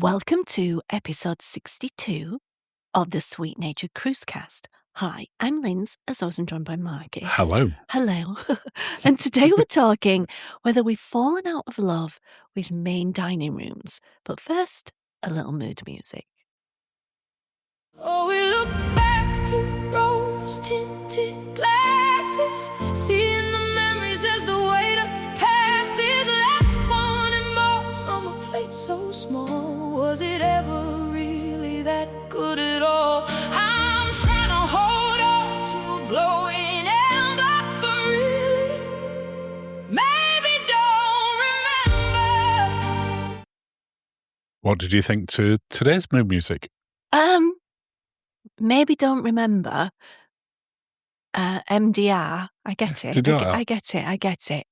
Welcome to episode 62 of the Sweet Natured Cruisecast. Hi, I'm Linz, as always I'm joined by Margie. Hello. Hello. And today we're talking whether we've fallen out of love with main dining rooms. But first, a little mood music. Oh, we look back through rose-tinted glasses, seeing the memories as the weight of passes left, wanting more from a plate so small. Was it ever really that good at all? I'm trying to hold on to a glowing ember, but really, maybe don't remember. What did you think to today's mood music? Maybe don't remember. MDR. I get it. Did you like I get it.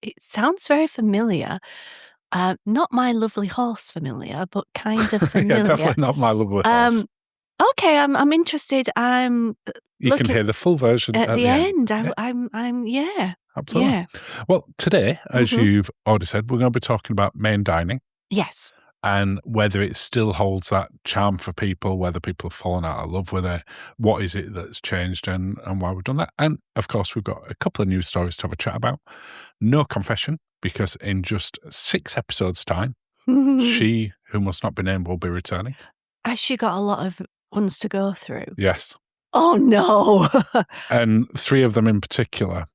It sounds very familiar. Not My Lovely Horse familiar, but kind of familiar. Yeah, definitely not My Lovely Horse. Okay, I'm interested. You can hear the full version at the end. Yeah. I'm yeah. Absolutely. Yeah. Well, today, as you've already said, we're going to be talking about main dining. Yes. And whether it still holds that charm for people, whether people have fallen out of love with it, what is it that's changed and why we've done that. And, of course, we've got a couple of news stories to have a chat about. No confession, because in just 6 episodes' time, she, who must not be named, will be returning. Has she got a lot of ones to go through? Yes. Oh, no. And 3 of them in particular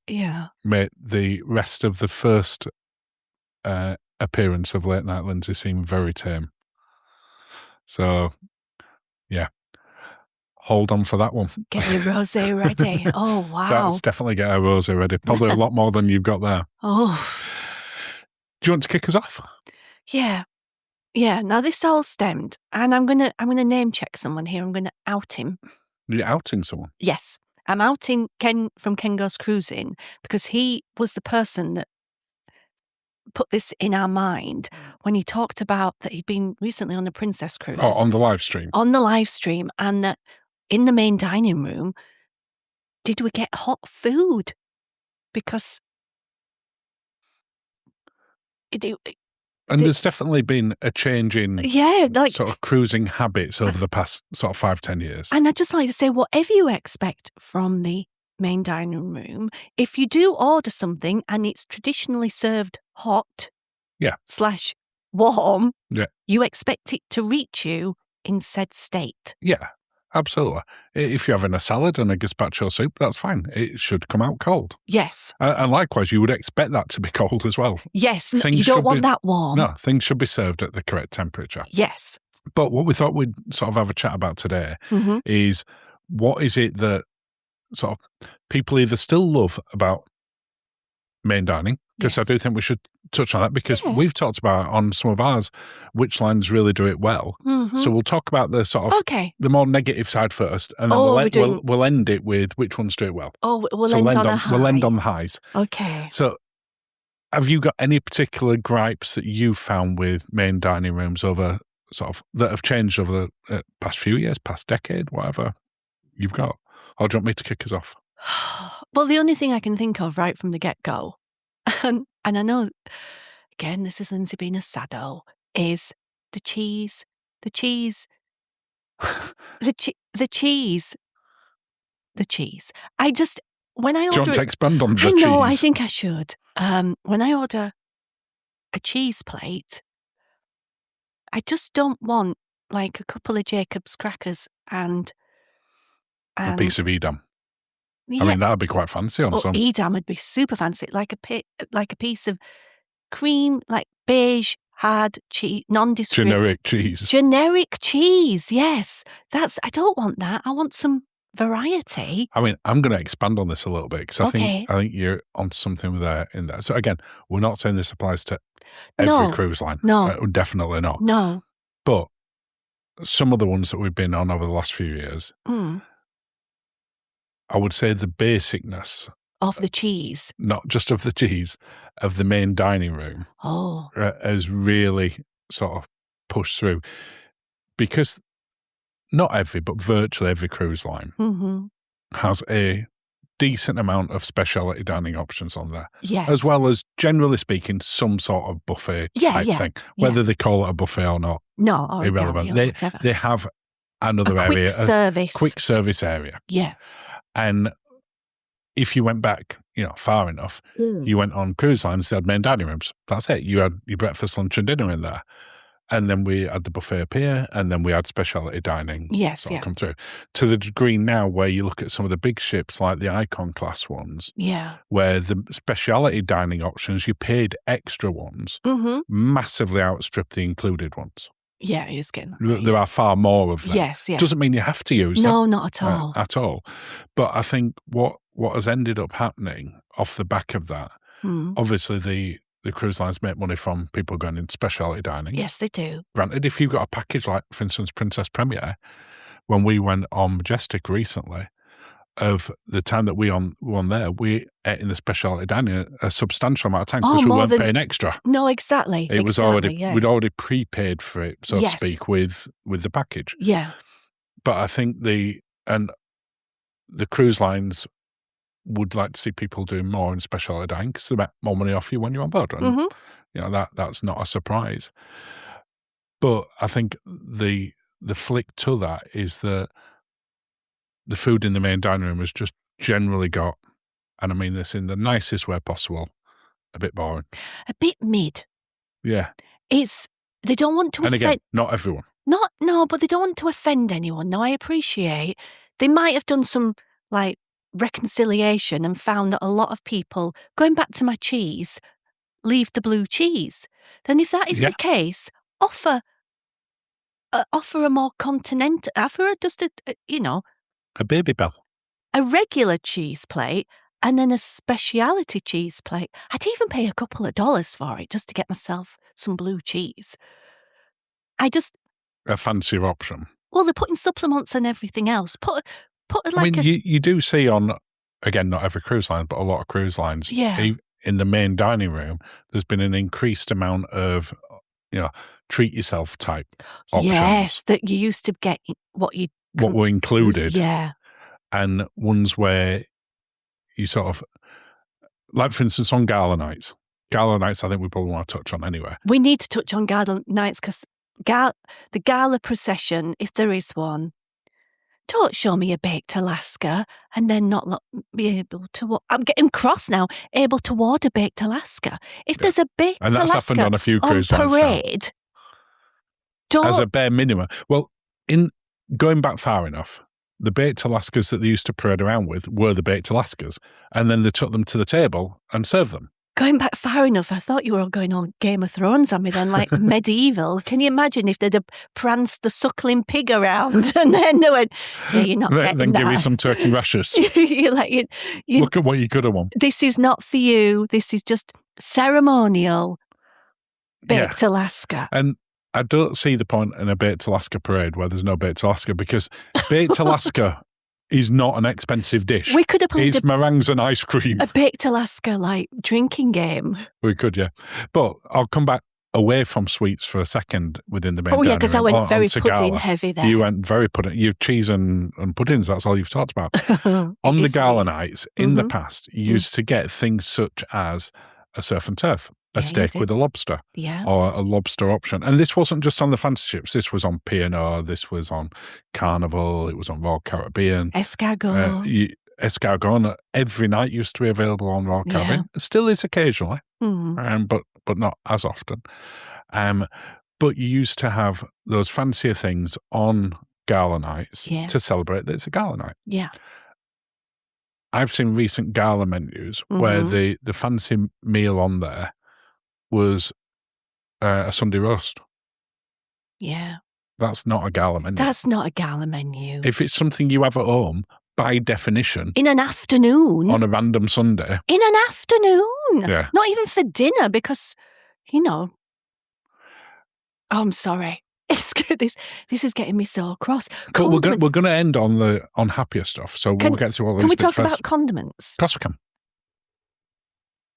made the rest of the first appearance of Late Night Lindsay seem very tame. So, yeah. Hold on for that one. Get your rosé ready. Oh, wow. That's definitely get our rosé ready. Probably a lot more than you've got there. Oh. Do you want to kick us off? Yeah. Yeah. Now this all stemmed, and I'm gonna name check someone here. I'm gonna out him. You're outing someone? Yes. I'm outing Ken from Ken Goes Cruising because he was the person that put this in our mind when he talked about that he'd been recently on a Princess Cruise. Oh, on the live stream? On the live stream, and that in the main dining room, did we get hot food? Because there's definitely been a change in sort of cruising habits over the past sort of 5-10 years. And I'd just like to say, whatever you expect from the main dining room, if you do order something and it's traditionally served hot / warm, you expect it to reach you in said state. Yeah, absolutely. If you're having a salad and a gazpacho soup, that's fine. It should come out cold. Yes. And likewise, you would expect that to be cold as well. Yes, you don't want that warm. No, things should be served at the correct temperature. Yes. But what we thought we'd sort of have a chat about today is what is it that sort of people either still love about main dining, because I do think we should touch on that, because we've talked about on some of ours which lines really do it well. So we'll talk about the sort of the more negative side first, and then we'll end it with which ones do it well. We'll end on a high. We'll end on the highs. Okay. So have you got any particular gripes that you've found with main dining rooms over sort of that have changed over the past few years, past decade, whatever you've got? Or do you want me to kick us off? Well, the only thing I can think of right from the get-go, and I know, again, this is Lindsay being a sado, is the cheese. The cheese. The cheese. I just, when I order... Do you want to expand on the cheese? I know, I think I should. When I order a cheese plate, I just don't want like a couple of Jacob's crackers and a piece of Edam. Yeah. I mean, that would be quite fancy on some. Edam would be super fancy, like a piece of cream, like beige, hard cheese, nondescript. Generic cheese, yes. I don't want that. I want some variety. I mean, I'm going to expand on this a little bit, because I think you're onto something there in there. So again, we're not saying this applies to every cruise line. No. Definitely not. No. But some of the ones that we've been on over the last few years, I would say the basicness of the cheese, not just of the cheese, of the main dining room, has really sort of pushed through, because not every, but virtually every cruise line has a decent amount of specialty dining options on there. Yes. As well as, generally speaking, some sort of buffet type thing. Whether they call it a buffet or not, or irrelevant. Whatever. They have another area. Quick service area. Yeah. And if you went back, far enough, you went on cruise lines, they had main dining rooms. That's it. You had your breakfast, lunch and dinner in there. And then we had the buffet up here, and then we had specialty dining come through. To the degree now where you look at some of the big ships, like the Icon class ones, where the specialty dining options, you paid extra ones, massively outstrip the included ones. Yeah, it is getting. There are far more of them. Yes, yeah. Doesn't mean you have to use them. No, not at all. At all. But I think what has ended up happening off the back of that, obviously the cruise lines make money from people going in specialty dining. Yes, they do. Granted, if you've got a package like, for instance, Princess Premier, when we went on Majestic recently, of the time that we were on there, we ate in the specialty dining a substantial amount of time because we weren't paying extra. No, exactly. We'd already prepaid for it, so to speak, with the package. Yeah. But I think the cruise lines would like to see people doing more in specialty dining because they make more money off you when you're on board. And, that's not a surprise. But I think the flick to that is that the food in the main dining room has just generally got, and I mean this in the nicest way possible, a bit boring. A bit mid. Yeah. They don't want to offend. And again, not everyone. But they don't want to offend anyone. Now, I appreciate they might have done some, reconciliation and found that a lot of people, going back to my cheese, leave the blue cheese. Then if that is the case, offer a more continental, offer just a Baby Bell, a regular cheese plate, and then a speciality cheese plate. I'd even pay a couple of dollars for it just to get myself some blue cheese. A fancier option. Well, they're putting supplements and everything else. You do see on, again, not every cruise line, but a lot of cruise lines. Yeah. In the main dining room, there's been an increased amount of, treat yourself type options. Yes, that you used to get what were included. Yeah. And ones where you sort of, like for instance, on Gala nights. Gala nights, I think we probably want to touch on anyway. We need to touch on Gala nights because the Gala procession, if there is one, don't show me a baked Alaska and then not be able to. I'm getting cross now. Able to order baked Alaska. If there's a baked Alaska, and that's happened on a few cruise lines. Parade, as a bare minimum. Well, in going back far enough, the baked Alaskas that they used to parade around with were the baked Alaskas, and then they took them to the table and served them. Going back far enough, I thought you were all going on Game of Thrones on me then, like medieval. Can you imagine if they'd have pranced the suckling pig around and then they went, you're not getting then that. Give you some turkey rashers. Look at what you could have won. This is not for you. This is just ceremonial baked Alaska. And I don't see the point in a baked Alaska parade where there's no baked Alaska because baked Alaska is not an expensive dish. We could have played meringues and ice cream. A baked Alaska drinking game. We could, yeah. But I'll come back away from sweets for a second within the main dining room. Because I went very pudding heavy there. You went very pudding. You cheese and puddings, that's all you've talked about. On the Gala nights, in the past, you used to get things such as a surf and turf. A steak with a lobster, or a lobster option. And this wasn't just on the fancy ships. This was on P&O, this was on Carnival, it was on Royal Caribbean. Escargot. Escargot every night used to be available on Royal Caribbean. It still is occasionally, but not as often. But you used to have those fancier things on Gala nights to celebrate that it's a Gala night. Yeah. I've seen recent Gala menus where the fancy meal on there was a Sunday roast. Yeah. That's not a Gala menu. That's not a Gala menu. If it's something you have at home, by definition. In an afternoon. On a random Sunday. In an afternoon. Yeah. Not even for dinner because, Oh, I'm sorry. It's good. This is getting me so cross. But we're going to end on happier stuff, so we'll get through all these Can we bits talk first. about condiments? Of course we can.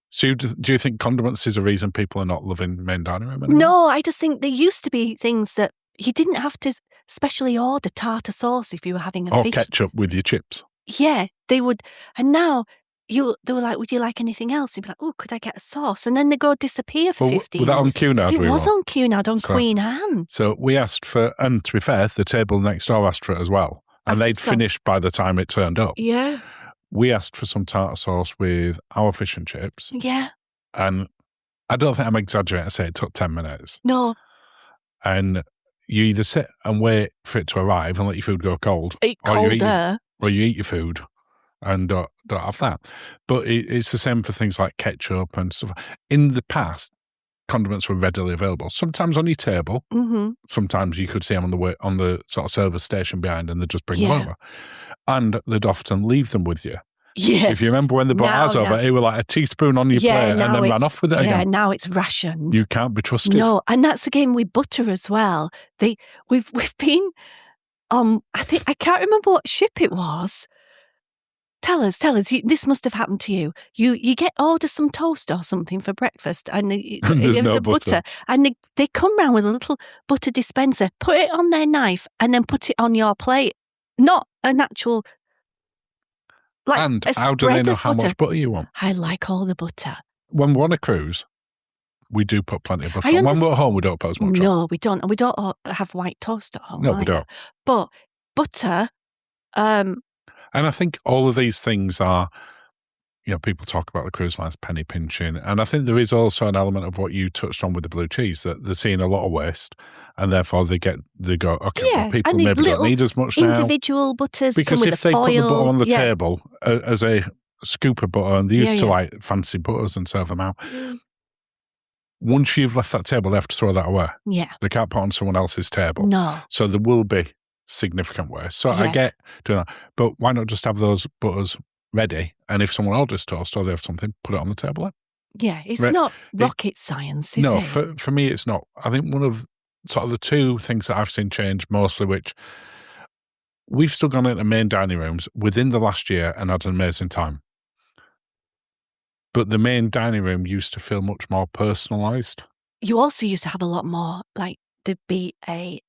So do you think condiments is a reason people are not loving main dining room anymore? No, I just think there used to be things that you didn't have to specially order tartar sauce if you were having a fish. Or ketchup with your chips. Yeah, they would. And now they were like, would you like anything else? You'd be like, oh, could I get a sauce? And then they go disappear for 15 was that minutes. on Cunard? It was on Cunard, on Queen Anne. So we asked for, and to be fair, the table next door asked for it as well. And they'd finished by the time it turned up. Yeah. We asked for some tartar sauce with our fish and chips. Yeah. And I don't think I'm exaggerating to say it took 10 minutes. No. And you either sit and wait for it to arrive and let your food go cold. Or you eat your food and don't have that. But it's the same for things like ketchup and stuff. In the past, condiments were readily available. Sometimes on your table. Mm-hmm. Sometimes you could see them on the sort of service station behind, and they'd just bring them over. And they'd often leave them with you. Yes. If you remember when they brought ours over, it was like a teaspoon on your plate and then ran off with it again. Yeah, now it's rationed. You can't be trusted. No, and that's again with butter as well. We've been I can't remember what ship it was. Tell us. This must have happened to you. You order some toast or something for breakfast, and there's no butter. And they come round with a little butter dispenser, put it on their knife, and then put it on your plate. Not an actual. And how do they know how much butter you want? I like all the butter. When we're on a cruise, we do put plenty of butter on. When we're at home, we don't put as much on. No, we don't. And we don't have white toast at home. No, we don't. But butter. And I think all of these things are, people talk about the cruise lines penny pinching. And I think there is also an element of what you touched on with the blue cheese, that they're seeing a lot of waste. And therefore they go, okay, well, people maybe don't need as much now. Individual butters. Because if they put the butter on the table as a scoop of butter, and they used to like fancy butters and serve them out. Once you've left that table, they have to throw that away. Yeah. They can't put on someone else's table. No. So there will be significant waste. So I get doing that. But why not just have those butters ready? And if someone orders toast or they have something, put it on the table then. Yeah, it's not rocket science, is it? No, for me it's not. I think one of sort of the two things that I've seen change mostly, which we've still gone into main dining rooms within the last year and had an amazing time. But the main dining room used to feel much more personalised. You also used to have a lot more, like there'd be a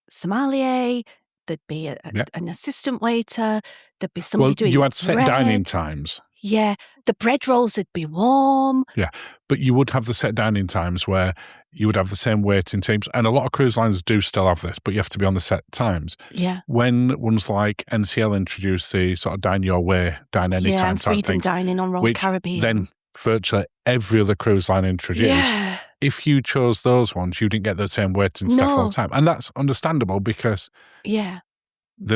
sommelier, there'd be an assistant waiter, there'd be somebody doing you had set bread. dining times. Yeah, the bread rolls would be warm. Yeah, but you would have the set dining times where you would have the same waiting teams. And a lot of cruise lines do still have this, but you have to be on the set times. Yeah. When ones like NCL introduced the sort of dine your way, dine anytime type freedom dining on Royal Caribbean. Then virtually every other cruise line introduced. Yeah. If you chose those ones, you didn't get the same waiting staff all the time. And that's understandable because they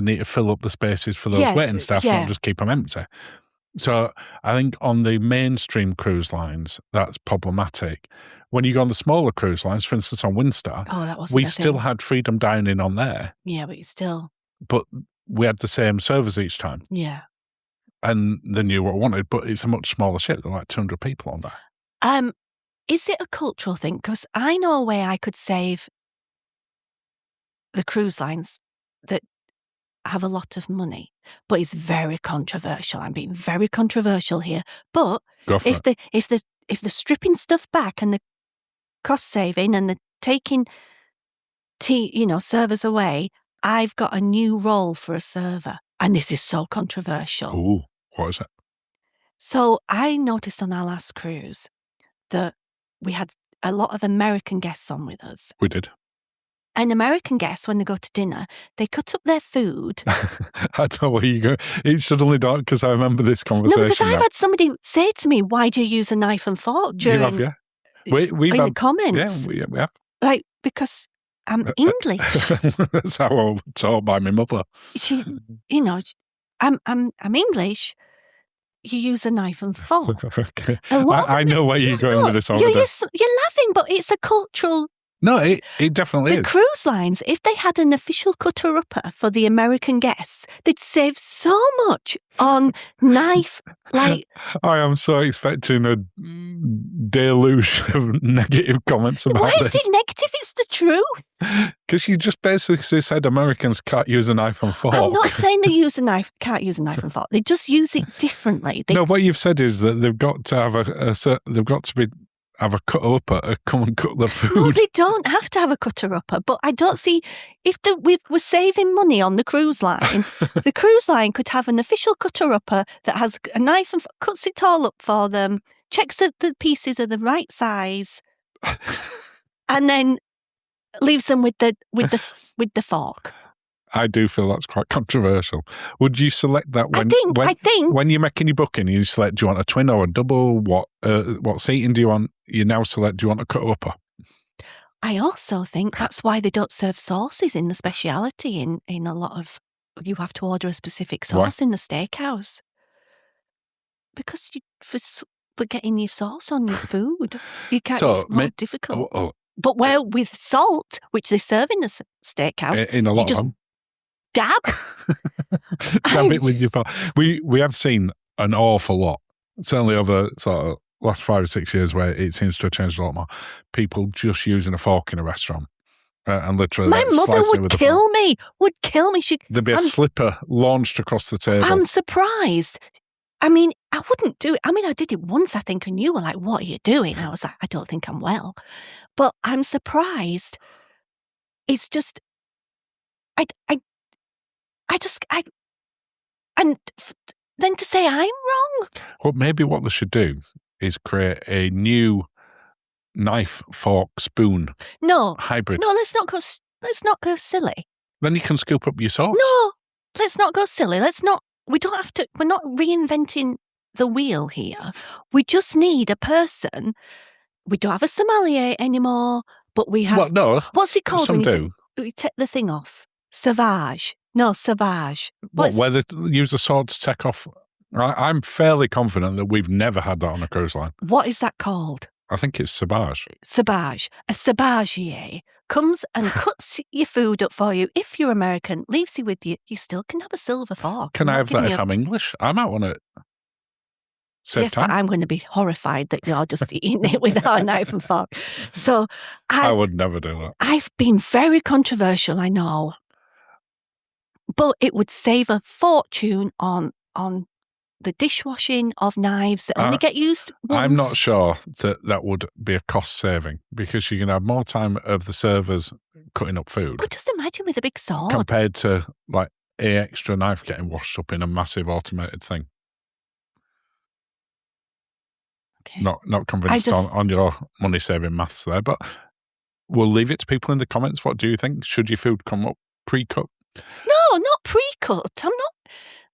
need to fill up the spaces for those waiting staff, not just keep them empty. So I think on the mainstream cruise lines, that's problematic. When you go on the smaller cruise lines, for instance on Windstar, we still had freedom dining on there. Yeah, but you still. But we had the same servers each time. Yeah. And they knew what we wanted, but it's a much smaller ship. There are like 200 people on there. Is it a cultural thing? Because I know a way I could save the cruise lines that have a lot of money, but it's very controversial. I'm being very controversial here. But if they're stripping stuff back and the cost saving and the taking servers away, I've got a new role for a server. And this is so controversial. Ooh, what is it? So I noticed on our last cruise that we had a lot of American guests on with us. We did. And American guests, when they go to dinner, they cut up their food. I don't know where you go. It suddenly don't, because I remember this conversation. No, because I've had somebody say to me, why do you use a knife and fork during... You have, yeah. We've in the comments. Yeah, we have. Like, because I'm English. That's how I was taught by my mother. I'm English. You use a knife and fork. Okay. I know where you're going with this. You're laughing, but it's a cultural... No, it definitely is. The cruise lines, if they had an official cutter-upper for the American guests, they'd save so much on knife. I am so expecting a deluge of negative comments about this. Why is it negative? It's the truth. Because you just basically said Americans can't use a knife and fork. I'm not saying they can't use a knife and fork. They just use it differently. No, what you've said is that they've got to have they've got to be have a cutter-upper come and cook the food. No, they don't have to have a cutter-upper, but I don't see, if we're saving money on the cruise line, the cruise line could have an official cutter-upper that has a knife and cuts it all up for them, checks that the pieces are the right size, and then leaves them with the fork. I do feel that's quite controversial. Would you select that when I think when you're making your booking, you select, do you want a twin or a double? What seating do you want? You now select, do you want a cutter-upper? I also think that's why they don't serve sauces in the speciality in a lot of, you have to order a specific sauce in the steakhouse. Because for getting your sauce on your food, you can't, it's more difficult. But where with salt, which they serve in the steakhouse, in a lot of them. Dab it with your fork. We have seen an awful lot, certainly over sort of last 5 or 6 years, where it seems to have changed a lot more. People just using a fork in a restaurant and literally. My mother would kill me. There'd be a slipper launched across the table. I'm surprised. I mean, I wouldn't do it. I mean, I did it once, I think, and you were like, "What are you doing?" I was like, "I don't think I'm well," but I'm surprised. It's just, and then to say I'm wrong. Well, maybe what they should do is create a new knife, fork, spoon. Hybrid. No, let's not go silly. Then you can scoop up your sauce. No, let's not go silly. We don't have to. We're not reinventing the wheel here. We just need a person. We don't have a sommelier anymore, but we have. Well, no. What's it called when you take the thing off? Sauvage. No, sauvage. Where they use a sword to take off? I'm fairly confident that we've never had that on a cruise line. What is that called? I think it's sauvage. Sauvage. A sauvagier comes and cuts your food up for you. If you're American, leaves you with you. You still can have a silver fork. Can I have that if I'm English? I might want to save time. But I'm going to be horrified that you're just eating it without a knife and fork. So I would never do that. I've been very controversial, I know. But it would save a fortune on the dishwashing of knives that only get used once. I'm not sure that would be a cost saving, because you can have more time of the servers cutting up food. But just imagine with a big sword. Compared to like an extra knife getting washed up in a massive automated thing. Okay. Not convinced on your money saving maths there, but we'll leave it to people in the comments. What do you think? Should your food come up pre-cut? No, not pre-cut.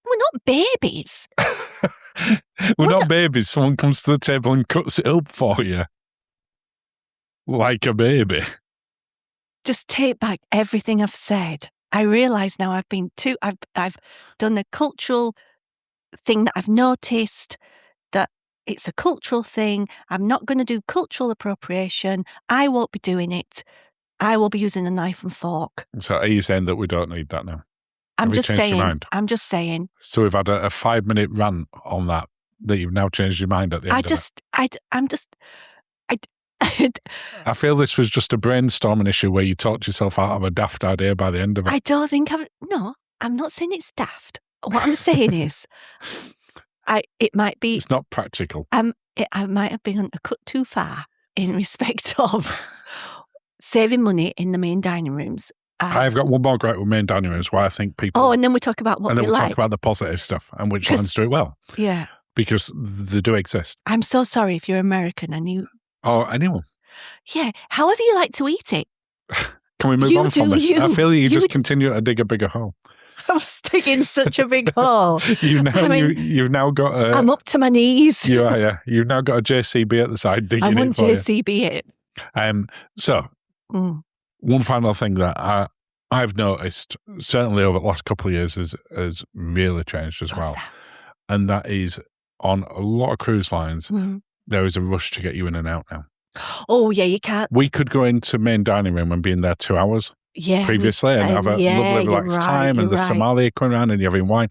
We're not babies. We're not babies. Someone comes to the table and cuts it up for you. Like a baby. Just take back everything I've said. I realise now I've done a cultural thing that I've noticed, that it's a cultural thing. I'm not going to do cultural appropriation. I won't be doing it. I will be using a knife and fork. So are you saying that we don't need that now? I'm just saying. So we've had a 5-minute rant on that you've now changed your mind at the end of it. I feel this was just a brainstorming issue where you talked yourself out of a daft idea by the end of it. I don't think I'm not saying it's daft. What I'm saying is, it might be. It's not practical. I might have been a cut too far in respect of saving money in the main dining rooms. I've got one more gripe with main dining rooms where I think people. Oh, and then we talk about what we like. And then we talk about the positive stuff and which ones do it well. Yeah. Because they do exist. I'm so sorry if you're American and you. Or anyone. Yeah. However you like to eat it. Can we move on from this? I feel you just continue to dig a bigger hole. I'm digging such a big hole. You've now got a. I'm up to my knees. You are, yeah. You've now got a JCB at the side digging it for you. I want JCB it. So, one final thing that I've noticed, certainly over the last couple of years, has really changed as well. And that is, on a lot of cruise lines, there is a rush to get you in and out now. Oh, yeah, you can't. We could go into main dining room and be in there 2 hours previously and have a lovely relaxed time, and the sommelier coming around and you're having wine.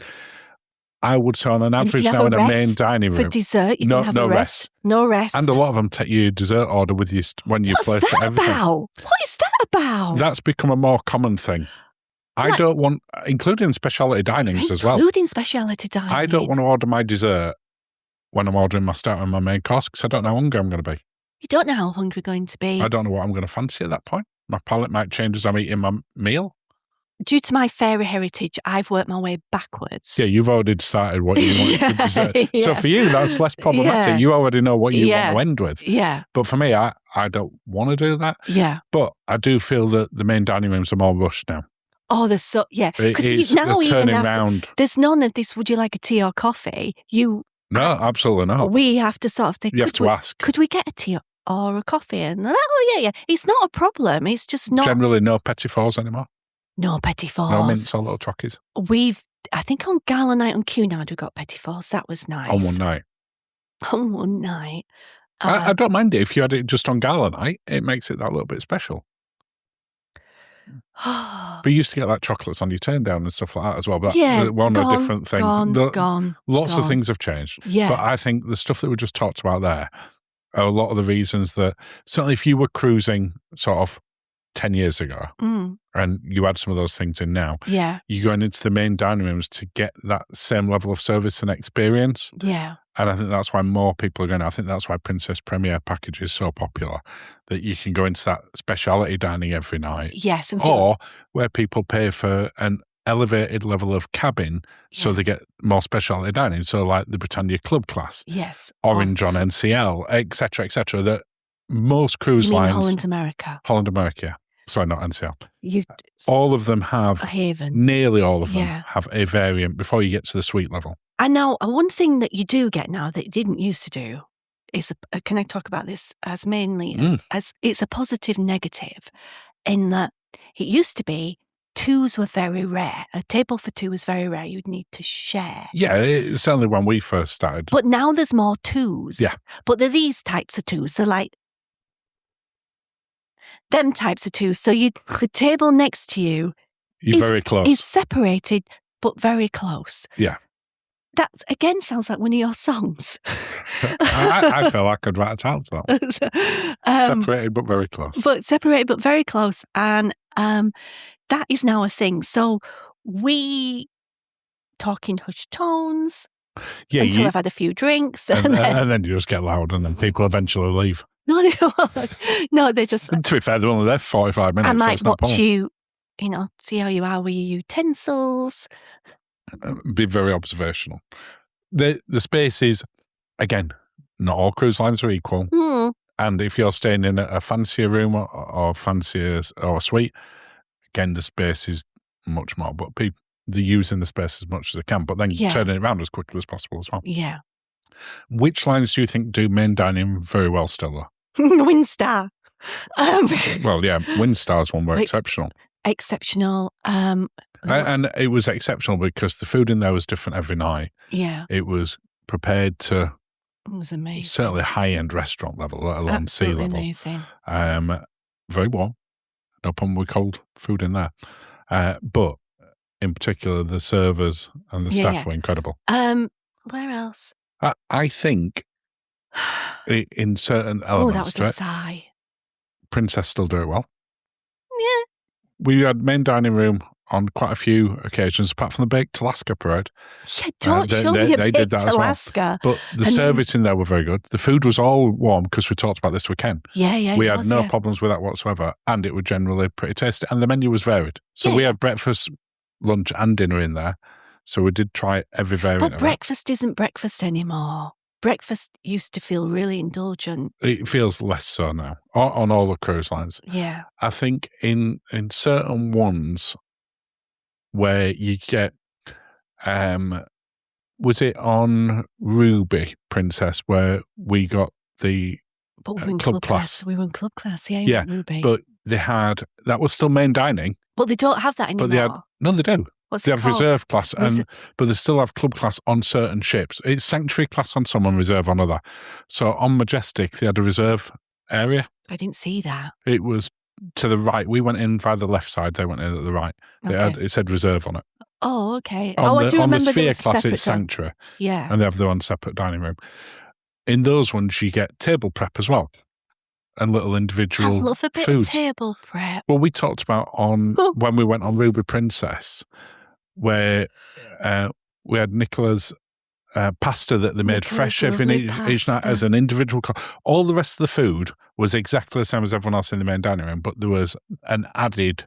I would say on an average now in a main dining room. For dessert, you can have a rest. No rest. And a lot of them take your dessert order with you when you place everything. What is that about? That's become a more common thing. I don't want, including specialty dinings as well. Including specialty dining. I don't want to order my dessert when I'm ordering my starter and my main course because I don't know how hungry I'm going to be. You don't know how hungry you're going to be. I don't know what I'm going to fancy at that point. My palate might change as I'm eating my meal. Due to my fairy heritage, I've worked my way backwards. Yeah, you've already decided what you want to dessert. Yeah. So for you, that's less problematic. Yeah. You already know what you want to end with. Yeah. But for me, I don't want to do that. Yeah. But I do feel that the main dining rooms are more rushed now. Oh, there's so, yeah. Because now turning round. There's none of this, would you like a tea or coffee? No, absolutely not. We have to sort of think. You have to ask. Could we get a tea or a coffee? And oh, yeah. It's not a problem. It's just not. Generally, no petit fours anymore. No petit fours. No mints or little chockies. I think on Gala night on Cunard we got petit fours. That was nice. On one night. On one night. I don't mind it if you had it just on Gala night. It makes it that little bit special. But you used to get like chocolates on your turn down and stuff like that as well. But one a different thing. Lots of things have changed. Yeah. But I think the stuff that we just talked about there are a lot of the reasons that certainly if you were cruising sort of 10 years ago and you add some of those things in now, you're going into the main dining rooms to get that same level of service and experience. Yeah. And I think that's why more people are going. I think that's why Princess Premier package is so popular, that you can go into that speciality dining every night. Yes. Or where people pay for an elevated level of cabin so they get more speciality dining. So like the Britannia Club class. Yes. Orange on NCL, et cetera, that most cruise lines. Holland America. Holland America. Sorry, not NCL. All of them have, a Haven. Nearly all of them have a variant before you get to the suite level. And now, one thing that you do get now that you didn't used to do is, can I talk about this as mainly as it's a positive negative in that it used to be twos were very rare. A table for two was very rare. You'd need to share. Yeah, certainly when we first started. But now there's more twos. Yeah. But they're these types of twos. They're like them types of twos. So the table next to you You're very close. Is separated, but very close. Yeah. That, again, sounds like one of your songs. I feel like I'd write a title to that one. Separated, but very close. Separated, but very close. And that is now a thing. So we talk in hushed tones until I've had a few drinks. And then you just get loud and then people eventually leave. No, they just... And to be fair, they're only there for 45 minutes. I might watch you, see how you are with your utensils. Be very observational. The space is, again, not all cruise lines are equal. And if you're staying in a fancier room or fancier or suite, again, the space is much more. But they're using the space as much as they can, but then turning it around as quickly as possible as well. Yeah. Which lines do you think do main dining very well still, though? Windstar. Well, yeah, Windstar's one were exceptional. Exceptional. And it was exceptional because the food in there was different every night. Yeah. It was prepared to... It was amazing. Certainly high-end restaurant level, let alone sea level. Amazing. Very warm. No problem with cold food in there. But in particular, the servers and the staff were incredible. Where else? I think in certain elements... Oh, that was a sigh. Princess still do it well. Yeah. We had main dining room on quite a few occasions, apart from the Baked Alaska parade. Yeah, don't show me a Baked Alaska. Well. But the service in there were very good. The food was all warm because we talked about this weekend. Yeah. We had no problems with that whatsoever, and it was generally pretty tasty. And the menu was varied. So we had breakfast, lunch, and dinner in there. So we did try every variant. But breakfast isn't breakfast anymore. Breakfast used to feel really indulgent. It feels less so now on all the cruise lines. Yeah. I think in certain ones where you get, was it on Ruby Princess where we got the club class? We were in club class, yeah. Ruby. But they had, that was still main dining. But they don't have that anymore. No, they do. What's they have called? reserve class, but they still have club class on certain ships. It's sanctuary class on some and reserve on other. So on Majestic, they had a reserve area. I didn't see that. It was to the right. We went in via the left side. They went in at the right. It said reserve on it. Oh, okay. I do remember on the Sphere class, it's sanctuary. Yeah. And they have their own separate dining room. In those ones, you get table prep as well. And little individual I love a bit foods. of table prep. Well, we talked about when we went on Ruby Princess, where we had Nicola's pasta that they made fresh each night as an individual course. All the rest of the food was exactly the same as everyone else in the main dining room, but there was an added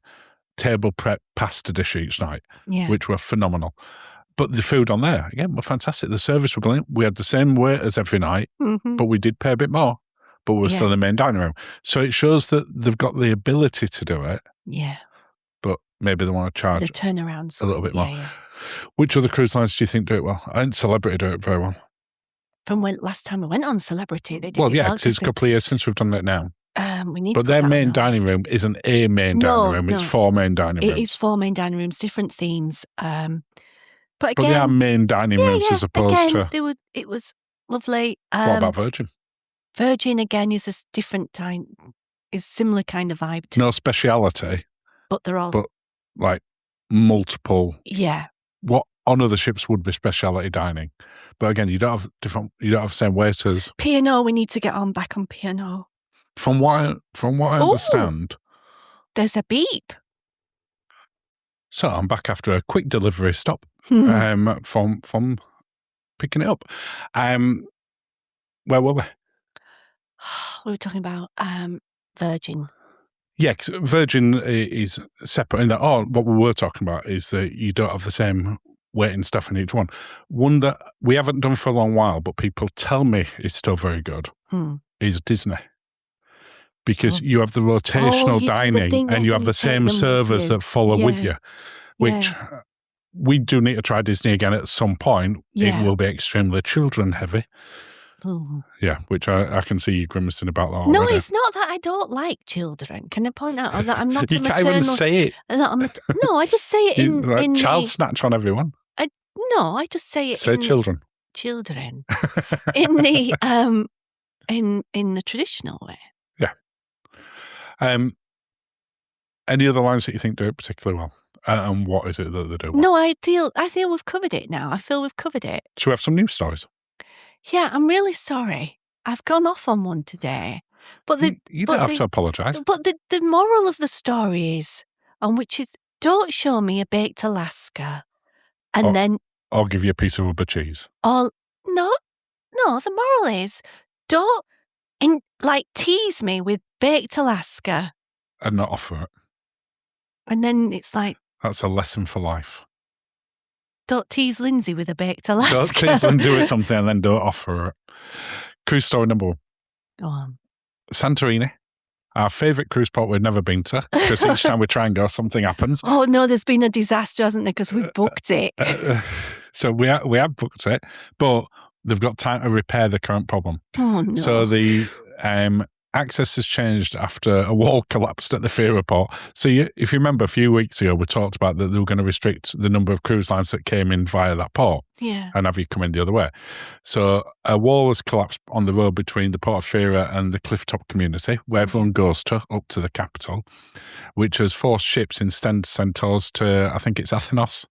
table prep pasta dish each night, which were phenomenal. But the food on there, again, were fantastic. The service were brilliant. We had the same wait as every night, but we did pay a bit more, but we were still in the main dining room. So it shows that they've got the ability to do it. Yeah. But maybe they want to charge the turnarounds a little bit more. Yeah. Which other cruise lines do you think do it well? I think Celebrity do it very well. From when last time we went on Celebrity, they did well, because it's a couple of years since we've done it now. We need but to their main dining room isn't a main dining room, it's 4 main dining rooms. It is 4 main dining rooms, different themes. But again, they are main dining rooms as opposed to... It was lovely. What about Virgin? Virgin, again, is a different time, is similar kind of vibe to... No speciality. But they're all... But, like, multiple... Yeah. What on other ships would be speciality dining. But again, you don't have the same waiters. P&O, we need to get back on P&O. From what I understand... There's a beep. So I'm back after a quick delivery stop from picking it up. Where were we? We were talking about Virgin. Yeah, because Virgin is separate in that. What we were talking about is that you don't have the same waiting stuff in each one. One that we haven't done for a long while, but people tell me is still very good, is Disney. Because you have the rotational dining and you have the same servers that follow with you, which we do need to try Disney again at some point. Yeah. It will be extremely children heavy. Ooh. Yeah, which I can see you grimacing about that already. No, it's not that I don't like children. Can I point out that I'm not you a maternal... You can't even say it. No, I just say it in child snatch on everyone. No, I just say it Say children. Children. in the in the traditional way. Yeah. Any other lines that you think do it particularly well? And what is it that they do well? No, I feel we've covered it now. I feel we've covered it. Should we have some news stories? Yeah, I'm really sorry. I've gone off on one today. But you don't have to apologise. But the moral of the story is, which is, don't show me a baked Alaska and then... I'll give you a piece of rubber cheese. No, the moral is, don't tease me with baked Alaska. And not offer it. And then it's like... That's a lesson for life. Don't tease Lindsay with a baked Alaska. Don't tease Lindsay with something and then don't offer it. Cruise story number 1. Go on. Santorini, our favourite cruise port we've never been to, because each time we try and go, something happens. Oh, no, there's been a disaster, hasn't there, because we've booked it. So we have booked it, but they've got time to repair the current problem. Oh, no. So the access has changed after a wall collapsed at the Fira port. So if you remember a few weeks ago, we talked about that they were going to restrict the number of cruise lines that came in via that port and have you come in the other way. So a wall has collapsed on the road between the port of Fira and the Clifftop community, where everyone goes to, up to the capital, which has forced ships instead sent us to, I think it's Athenos,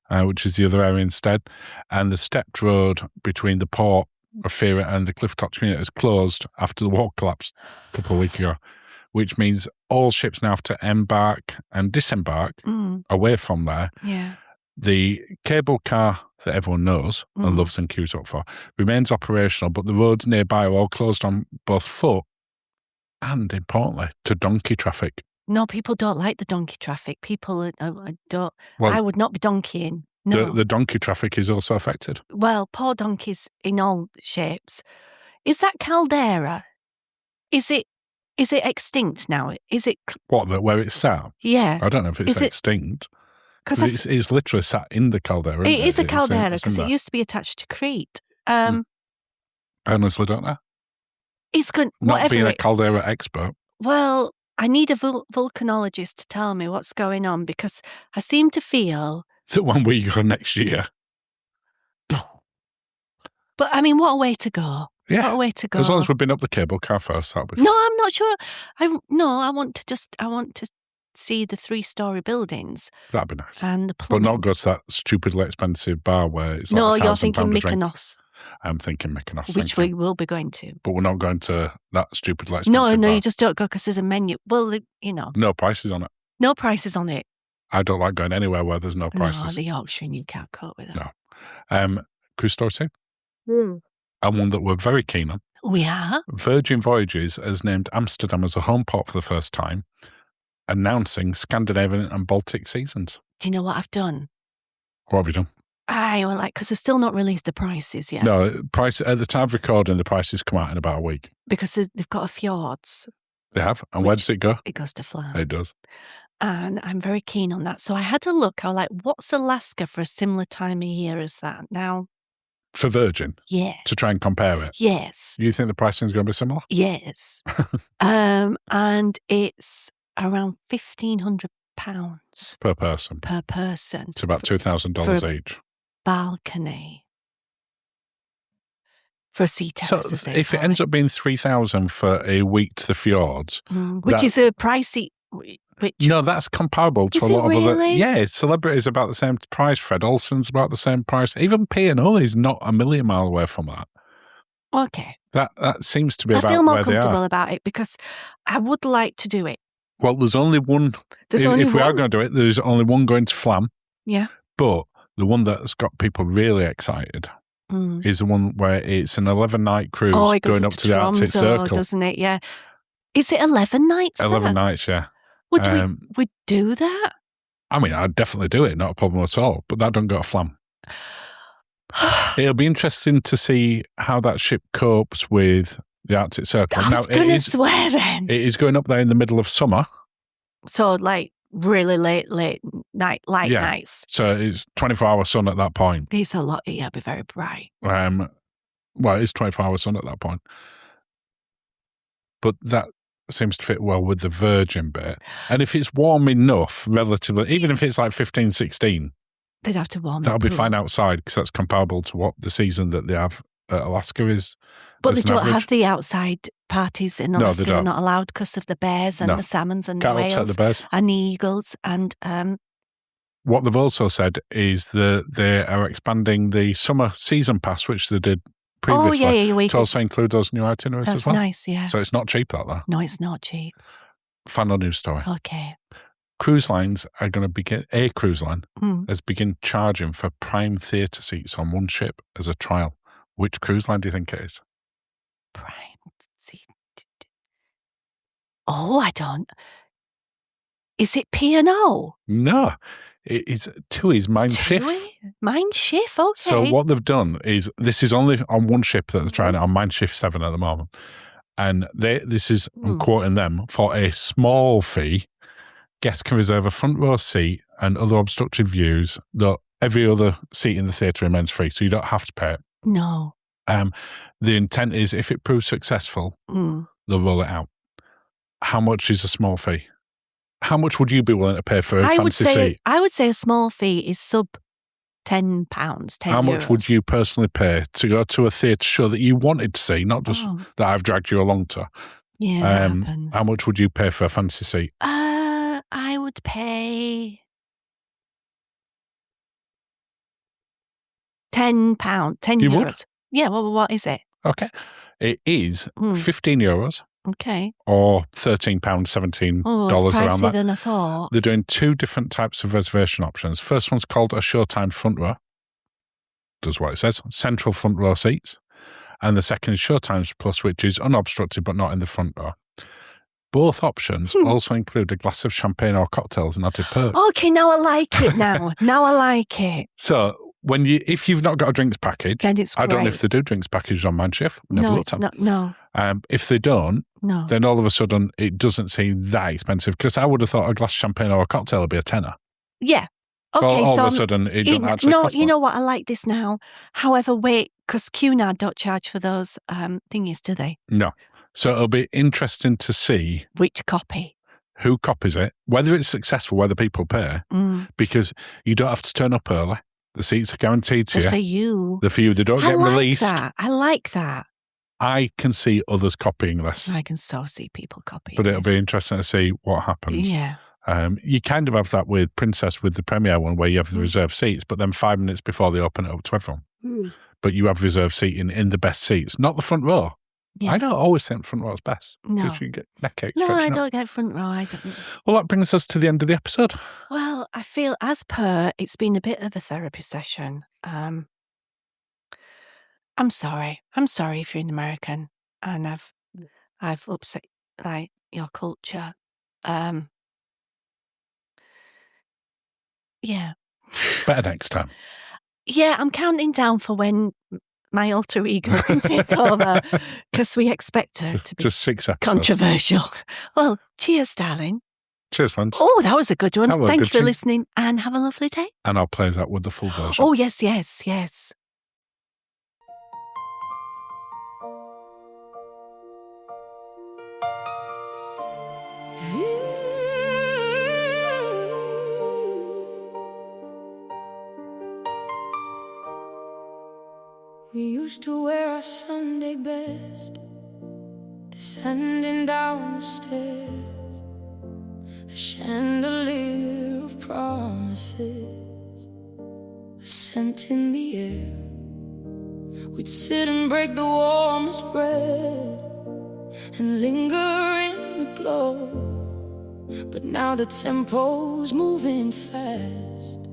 which is the other area instead. And the stepped road between the port of Fira and the Clifftop community is closed after the wall collapsed a couple of weeks ago, which means all ships now have to embark and disembark away from there. Yeah. The cable car that everyone knows and loves and queues up for remains operational, but the roads nearby are all closed on both foot and, importantly, to donkey traffic. No, people don't like the donkey traffic. People don't. Well, I would not be donkeying. No. The donkey traffic is also affected. Well, poor donkeys in all shapes. Is that Caldera? Is it extinct now? Is it... What, where it's sat? Yeah. I don't know if it's extinct. Because it's literally sat in the caldera. It is a caldera because it used to be attached to Crete. I honestly don't know. It's good. Not being a caldera expert. Well, I need a volcanologist to tell me what's going on because I seem to feel... that when we go next year. But I mean, what a way to go. Yeah. What a way to go. As long as we've been up the cable car first, that'll be fine. No, I'm not sure. I want to see the 3-story buildings. That'd be nice. And the plumbing. But not go to that stupidly expensive bar where it's no, like you're thinking Mykonos. I'm thinking Mykonos. Which we will be going to. But we're not going to that stupidly expensive bar. No, you just don't go because there's a menu. Well, no prices on it. No prices on it. I don't like going anywhere where there's no prices. No, the Yorkshire and you can't cope with it. No. cruise story soon. And one that we're very keen on. We are. Virgin Voyages has named Amsterdam as a home port for the first time, announcing Scandinavian and Baltic seasons. Do you know what I've done? What have you done? Because they've still not released the prices yet. No, price at the time of recording, the prices come out in about a week. Because they've got a fjords. They have? And where does it go? It goes to Flam. It does. And I'm very keen on that. So I had to look. I was like, what's Alaska for a similar time of year as that? Now, for Virgin? Yeah. To try and compare it? Yes. You think the pricing is going to be similar? Yes. And it's around £1,500 per person. Per person. It's about $2,000 each. Balcony. For a sea terrace. So if it ends up being $3,000 for a week to the fjords, which is a pricey. No, that's comparable to a lot of other. Yeah, Celebrity's about the same price. Fred Olsen's about the same price. Even P&O is not a million mile away from that. Okay. That seems to be about where they are. I feel more comfortable about it because I would like to do it. Well, there's only one. If we are going to do it, there's only one going to Flam. Yeah. But the one that's got people really excited is the one where it's an 11-night cruise going up to the Arctic Circle. Doesn't it? Yeah. Is it 11 nights? 11 nights, yeah. Would we do that? I mean, I'd definitely do it, not a problem at all. But that don't go to Flam. It'll be interesting to see how that ship copes with the Arctic Circle. I was going to swear then. It is going up there in the middle of summer. So, like, really late night, nights. So it's 24-hour sun at that point. It's a lot. Yeah, it'll be very bright. Well, it is 24-hour sun at that point. But that seems to fit well with the Virgin bit. And if it's warm enough, relatively, even if it's like 15, 16, they'd have to warm. That'll be fine outside because that's comparable to what the season that they have at Alaska is. But they don't have the outside parties in Alaska. They're not allowed because of the bears and the salmons and the whales the bears. And the eagles. And what they've also said is that they are expanding the summer season pass, which they did previously, to also include those new itineraries as well. That's nice, yeah. So it's not cheap, that though. No, it's not cheap. Final news story. Okay. Cruise lines are going to begin, a cruise line has begun charging for prime theatre seats on one ship as a trial. Which cruise line do you think it is? Prime seat. Oh, I don't. Is it P&O? No. It's TUI's Mein Schiff. Mein Schiff, okay. So what they've done is, this is only on one ship that they're trying it on, Mein Schiff 7 at the moment. And this is, I'm quoting them, for a small fee, guests can reserve a front row seat and other obstructive views, though every other seat in the theatre remains free, so you don't have to pay it. No. The intent is, if it proves successful, they'll roll it out. How much is a small fee? How much would you be willing to pay for a fancy seat? I would say a small fee is sub £10, €10. How much would you personally pay to go to a theatre show that you wanted to see, not just that I've dragged you along to? Yeah, that happens. How much would you pay for a fancy seat? I would pay £10, €10. You would? Yeah, well, what is it? Okay. It is €15. Okay. Or £13, $17 it's around that. than I thought. They're doing two different types of reservation options. First one's called a Showtime front row. Does what it says. Central front row seats. And the second is Showtimes Plus, which is unobstructed but not in the front row. Both options also include a glass of champagne or cocktails and added perks. Okay, now I like it now. Now I like it. So if you've not got a drinks package, then it's great. I don't know if they do drinks packages on Mein Schiff. Never looked at them. No. If they don't, then all of a sudden it doesn't seem that expensive, because I would have thought a glass of champagne or a cocktail would be a tenner. Yeah. Okay, so all of a sudden it doesn't actually cost you know what? I like this now. However, wait, because Cunard don't charge for those thingies, do they? No. So it'll be interesting to see which copy, who copies it, whether it's successful, whether people pay, because you don't have to turn up early. The seats are guaranteed to you. They're for you. They're for you. They don't get released. I like that. I can see others copying this. I can so see people copying But it'll be interesting to see what happens. Yeah. You kind of have that with Princess, with the premiere one, where you have the reserved seats, but then 5 minutes before they open it up to everyone. But you have reserved seating in the best seats, not the front row. Yeah. I don't always think front row is best. No. Because you get neck ache. No, I don't get front row. I don't. Well, that brings us to the end of the episode. Well, I feel, as per, it's been a bit of a therapy session. I'm sorry. I'm sorry if you're an American and I've upset like your culture. Yeah. Better next time. Yeah, I'm counting down for when my alter ego can take over because we expect her to be just 6 episodes. Controversial. Well, cheers, darling. Cheers, Lance. Oh, that was a good one. Thank you for listening and have a lovely day. And I'll play that with the full version. Oh, yes, yes, yes. We used to wear our Sunday best, descending down the stairs, a chandelier of promises, a scent in the air. We'd sit and break the warmest bread and linger in the glow. But now the tempo's moving fast,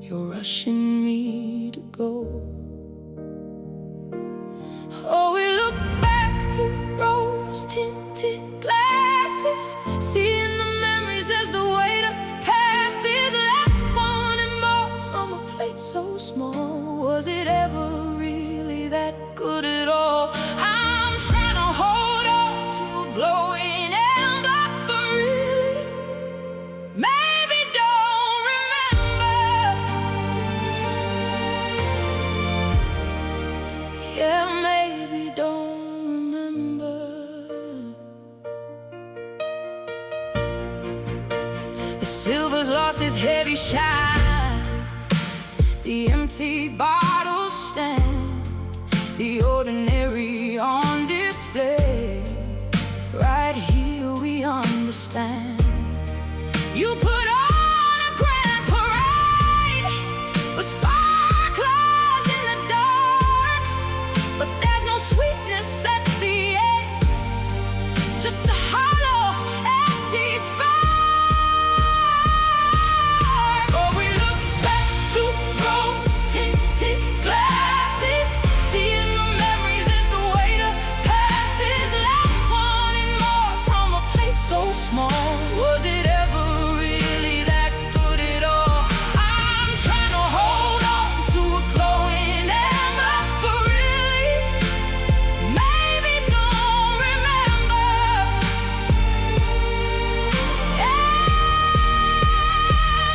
you're rushing me to go. Oh, we look back through rose-tinted glasses, seeing the memories as the waiter passes. Left wanting more from a plate so small. Was it ever really that good at all? I'm trying to hold on to a glowing ember, but really, maybe don't remember. Yeah, maybe don't remember. The silver's lost its heavy shine, the empty bottles stand, the ordinary on display. Right here we understand. You put on a grand parade with sparklers in the dark, but there's no sweetness at the end, just a hollow, empty spark. Oh, we look back through rose-tinted glasses, seeing the memories as the waiter passes. Left wanting more from a plate so small. Was it ever really that good at all? I'm trying to hold on to a glowing ember, but really, maybe don't remember. Yeah,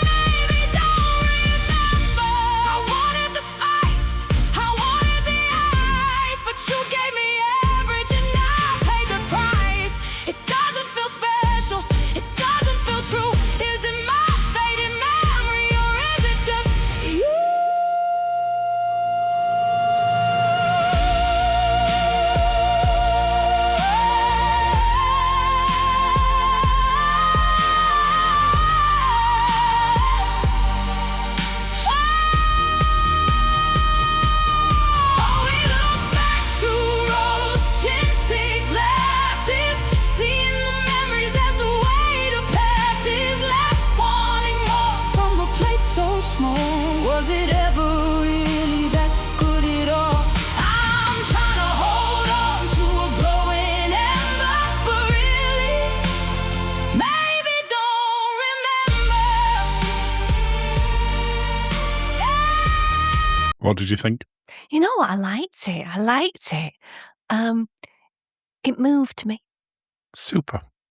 maybe don't remember. I wanted the spice, I wanted the ice, but you gave me average and I paid the price. It doesn't feel special, it doesn't feel true. Is it my faded memory or is it just you? Oh, we look back through rose-tinted glasses, seeing the memories as the waiter passes. Left wanting more from a plate so small. Was it ever really that good at all? I'm trying to hold on to a glowing ember, but really, maybe don't remember. What did you think? You know what? I liked it. It moved me. Super.